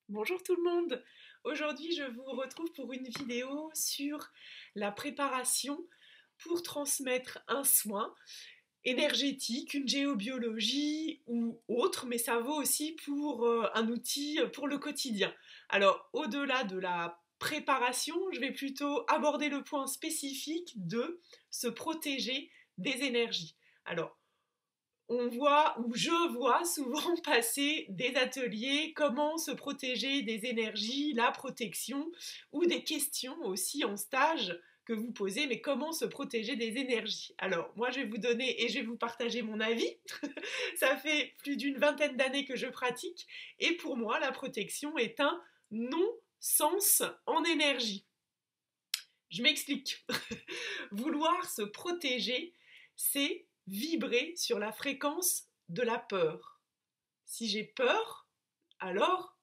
Bonjour tout le monde! Aujourd'hui, je vous retrouve pour une vidéo sur la préparation pour transmettre un soin énergétique, une géobiologie ou autre, mais ça vaut aussi pour un outil pour le quotidien. Alors, au-delà de la préparation, je vais plutôt aborder le point spécifique de se protéger des énergies. Alors, on voit, ou je vois souvent passer des ateliers, comment se protéger des énergies, la protection, ou des questions aussi en stage que vous posez, mais comment se protéger des énergies. Alors, moi, je vais vous donner et je vais vous partager mon avis. Ça fait plus d'une vingtaine d'années que je pratique, et pour moi, la protection est un non-sens en énergie. Je m'explique. Vouloir se protéger, c'est vibrer sur la fréquence de la peur. Si j'ai peur, alors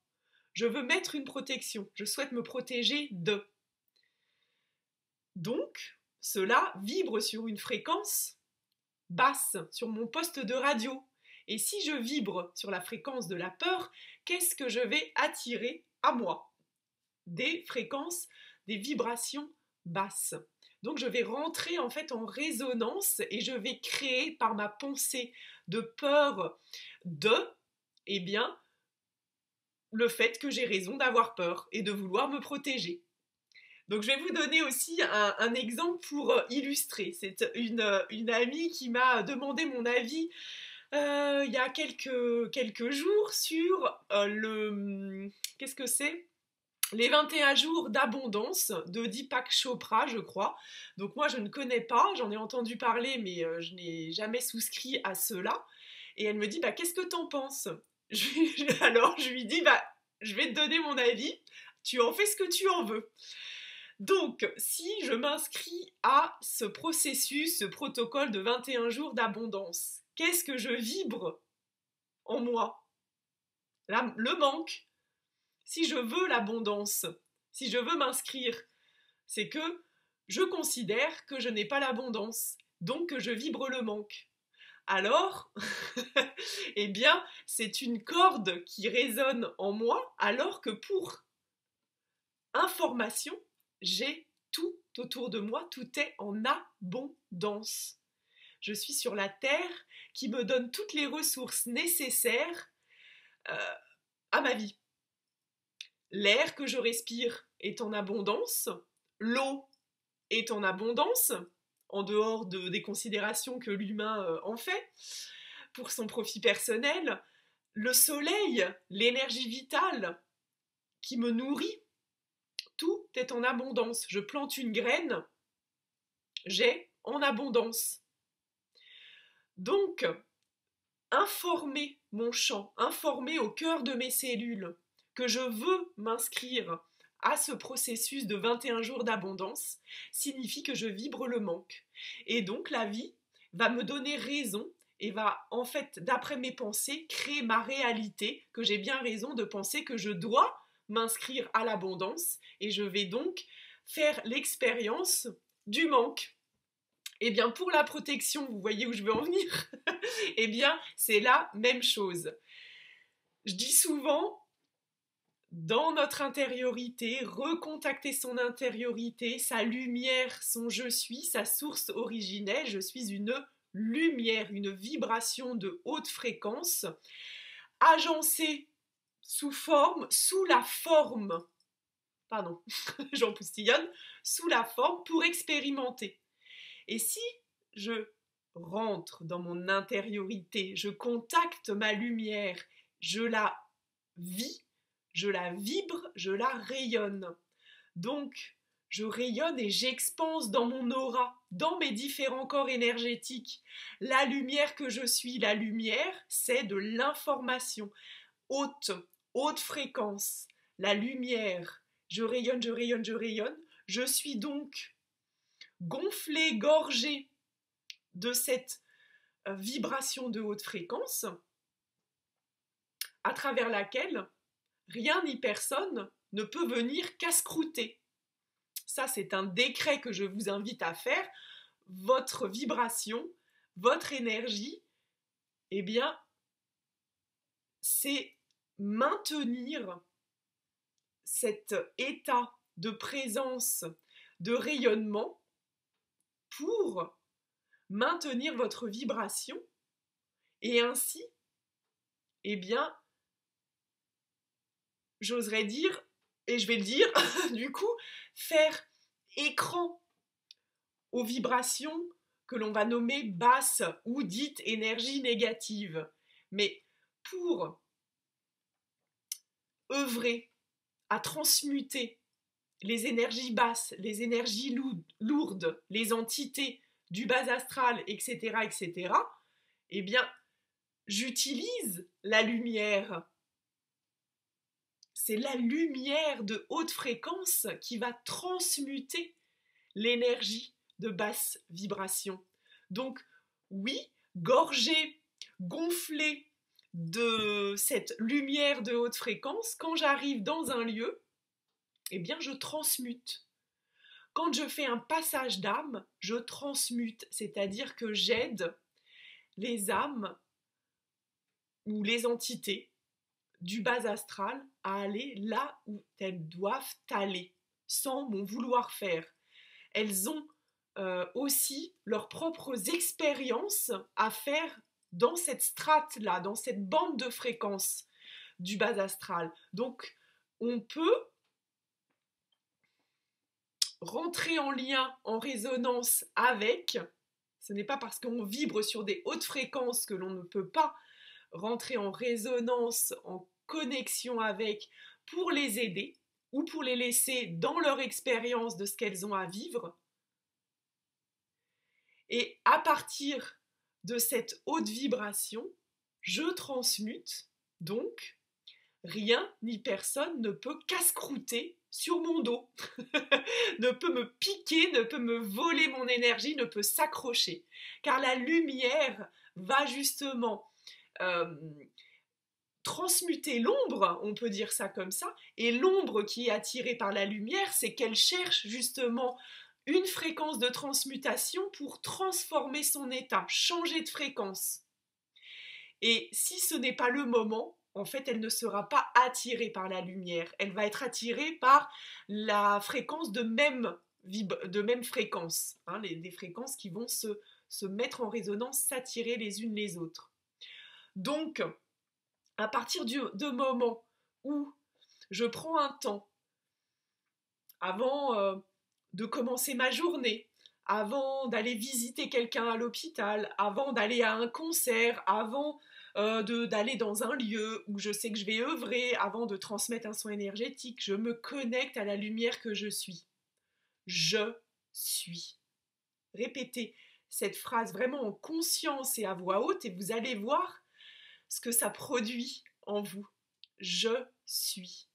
je veux mettre une protection. Je souhaite me protéger de. Donc, cela vibre sur une fréquence basse, sur mon poste de radio. Et si je vibre sur la fréquence de la peur, qu'est-ce que je vais attirer à moi? Des fréquences, des vibrations basses. Donc je vais rentrer en fait en résonance et je vais créer par ma pensée de peur de, eh bien, le fait que j'ai raison d'avoir peur et de vouloir me protéger. Donc je vais vous donner aussi un exemple pour illustrer. C'est une amie qui m'a demandé mon avis il y a quelques jours sur qu'est-ce que c'est? Les 21 jours d'abondance de Deepak Chopra, je crois. Donc moi, je ne connais pas, j'en ai entendu parler, mais je n'ai jamais souscrit à cela. Et elle me dit, bah, qu'est-ce que t'en penses? Alors, je lui dis, bah, je vais te donner mon avis, tu en fais ce que tu en veux. Donc, si je m'inscris à ce processus, ce protocole de 21 jours d'abondance, qu'est-ce que je vibre en moi? Le manque. Si je veux l'abondance, si je veux m'inscrire, c'est que je considère que je n'ai pas l'abondance, donc que je vibre le manque. Alors, eh bien, c'est une corde qui résonne en moi, alors que pour information, j'ai tout autour de moi, tout est en abondance. Je suis sur la terre qui me donne toutes les ressources nécessaires à ma vie. L'air que je respire est en abondance, l'eau est en abondance, en dehors des considérations que l'humain en fait, pour son profit personnel, le soleil, l'énergie vitale qui me nourrit, tout est en abondance. Je plante une graine, j'ai en abondance. Donc, informer mon champ, informer au cœur de mes cellules que je veux m'inscrire à ce processus de 21 jours d'abondance signifie que je vibre le manque. Et donc la vie va me donner raison et va en fait, d'après mes pensées, créer ma réalité, que j'ai bien raison de penser que je dois m'inscrire à l'abondance et je vais donc faire l'expérience du manque. Eh bien, pour la protection, vous voyez où je veux en venir? Eh bien, c'est la même chose. Je dis souvent, dans notre intériorité, recontacter son intériorité, sa lumière, son je suis, sa source originelle, je suis une lumière, une vibration de haute fréquence, agencée sous la forme, pardon, j'en postillonne, sous la forme pour expérimenter. Et si je rentre dans mon intériorité, je contacte ma lumière, je la vis, je la vibre, je la rayonne. Donc, je rayonne et j'expanse dans mon aura, dans mes différents corps énergétiques. La lumière que je suis, la lumière, c'est de l'information. Haute, haute fréquence. La lumière, je rayonne, je rayonne, je rayonne. Je suis donc gonflée, gorgée de cette vibration de haute fréquence à travers laquelle rien ni personne ne peut venir casse-croûter. Ça, c'est un décret que je vous invite à faire. Votre vibration, votre énergie, eh bien, c'est maintenir cet état de présence, de rayonnement pour maintenir votre vibration et ainsi, eh bien, j'oserais dire, et je vais le dire, du coup, faire écran aux vibrations que l'on va nommer basses ou dites énergie négative. Mais pour œuvrer à transmuter les énergies basses, les énergies lourdes, les entités du bas astral, etc., etc., eh bien, j'utilise la lumière. C'est la lumière de haute fréquence qui va transmuter l'énergie de basse vibration. Donc, oui, gorgé, gonflé de cette lumière de haute fréquence, quand j'arrive dans un lieu, eh bien, je transmute. Quand je fais un passage d'âme, je transmute, c'est-à-dire que j'aide les âmes ou les entités du bas astral à aller là où elles doivent aller, sans mon vouloir faire. Elles ont aussi leurs propres expériences à faire dans cette strate-là, dans cette bande de fréquence du bas astral. Donc, on peut rentrer en lien, en résonance avec. Ce n'est pas parce qu'on vibre sur des hautes fréquences que l'on ne peut pas rentrer en résonance, en connexion avec, pour les aider ou pour les laisser dans leur expérience de ce qu'elles ont à vivre. Et à partir de cette haute vibration, je transmute, donc rien ni personne ne peut casse-croûter sur mon dos, ne peut me piquer, ne peut me voler mon énergie, ne peut s'accrocher. Car la lumière va justement transmuter l'ombre, on peut dire ça comme ça, et l'ombre qui est attirée par la lumière, c'est qu'elle cherche justement une fréquence de transmutation pour transformer son état, changer de fréquence. Et si ce n'est pas le moment, en fait, elle ne sera pas attirée par la lumière. Elle va être attirée par la fréquence de même fréquence, hein, des fréquences qui vont se mettre en résonance, s'attirer les unes les autres. Donc, à partir de moment où je prends un temps avant de commencer ma journée, avant d'aller visiter quelqu'un à l'hôpital, avant d'aller à un concert, avant d'aller dans un lieu où je sais que je vais œuvrer, avant de transmettre un soin énergétique, je me connecte à la lumière que je suis. Je suis. Répétez cette phrase vraiment en conscience et à voix haute et vous allez voir ce que ça produit en vous. Je suis.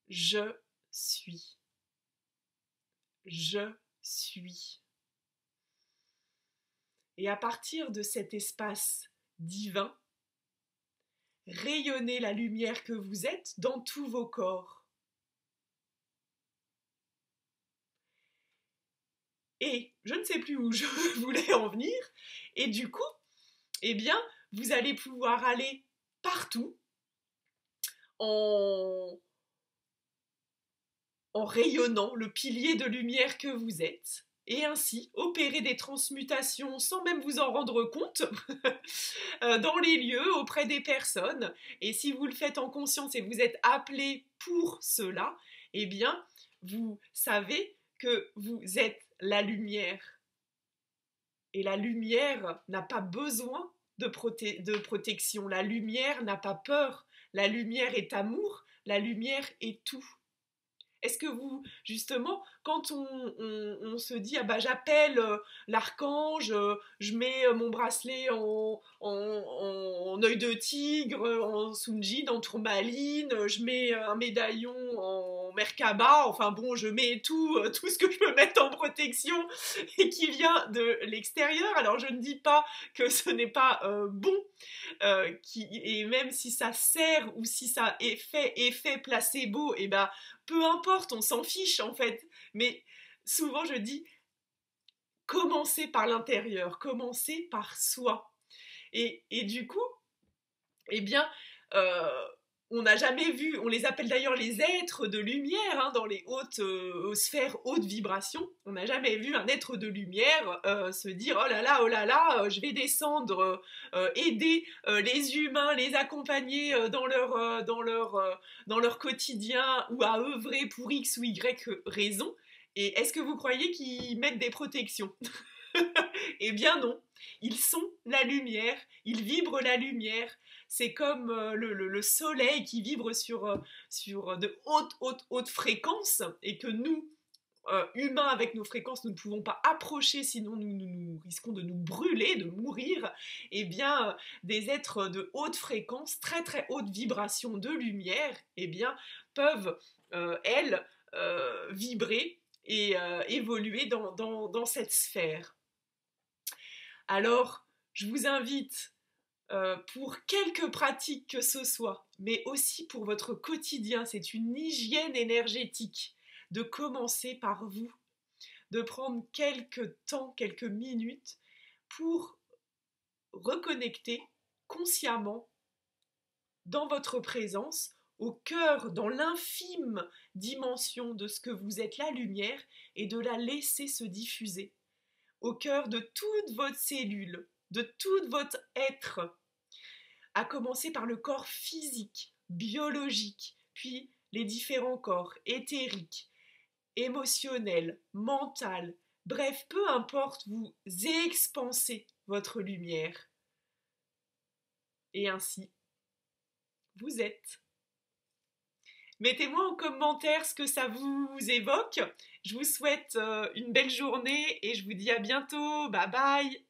Je suis. Je suis. Et à partir de cet espace divin, rayonnez la lumière que vous êtes dans tous vos corps. Et je ne sais plus où je voulais en venir, et du coup, eh bien, vous allez pouvoir aller partout en rayonnant le pilier de lumière que vous êtes, et ainsi opérer des transmutations sans même vous en rendre compte dans les lieux, auprès des personnes. Et si vous le faites en conscience et vous êtes appelé pour cela, eh bien, vous savez que vous êtes la lumière. Et la lumière n'a pas besoin de protection. La lumière n'a pas peur. La lumière est amour. La lumière est tout. Est-ce que vous, justement, quand on se dit, ah bah j'appelle l'archange, je mets mon bracelet en œil de tigre, en Sunjin, en tourmaline, je mets un médaillon en Merkaba, enfin bon, je mets tout ce que je peux mettre en protection et qui vient de l'extérieur. Alors je ne dis pas que ce n'est pas bon, et même si ça sert ou si ça est effet placebo, et ben peu importe, on s'en fiche en fait. Mais souvent je dis, commencez par l'intérieur, commencez par soi. Et du coup, eh bien, On n'a jamais vu, on les appelle d'ailleurs les êtres de lumière dans les hautes sphères haute vibration. On n'a jamais vu un être de lumière se dire oh là là, je vais descendre, aider les humains, les accompagner dans leur quotidien ou à œuvrer pour X ou Y raison. Et est-ce que vous croyez qu'ils mettent des protections? Eh bien non, ils sont la lumière, ils vibrent la lumière. C'est comme le soleil qui vibre sur de hautes fréquences et que nous, humains avec nos fréquences, nous ne pouvons pas approcher, sinon nous risquons de nous brûler, de mourir. Eh bien, des êtres de haute fréquence, très très haute vibration de lumière, eh bien, peuvent, elles, vibrer et évoluer dans cette sphère. Alors, je vous invite, pour quelques pratiques que ce soit, mais aussi pour votre quotidien, c'est une hygiène énergétique, de commencer par vous, de prendre quelques temps, quelques minutes pour reconnecter consciemment dans votre présence, au cœur, dans l'infime dimension de ce que vous êtes, la lumière, et de la laisser se diffuser au cœur de toute votre cellule, de tout votre être, à commencer par le corps physique, biologique, puis les différents corps éthériques, émotionnels, mentaux, bref, peu importe, vous expansez votre lumière. Et ainsi, vous êtes. Mettez-moi en commentaire ce que ça vous évoque. Je vous souhaite une belle journée et je vous dis à bientôt. Bye bye.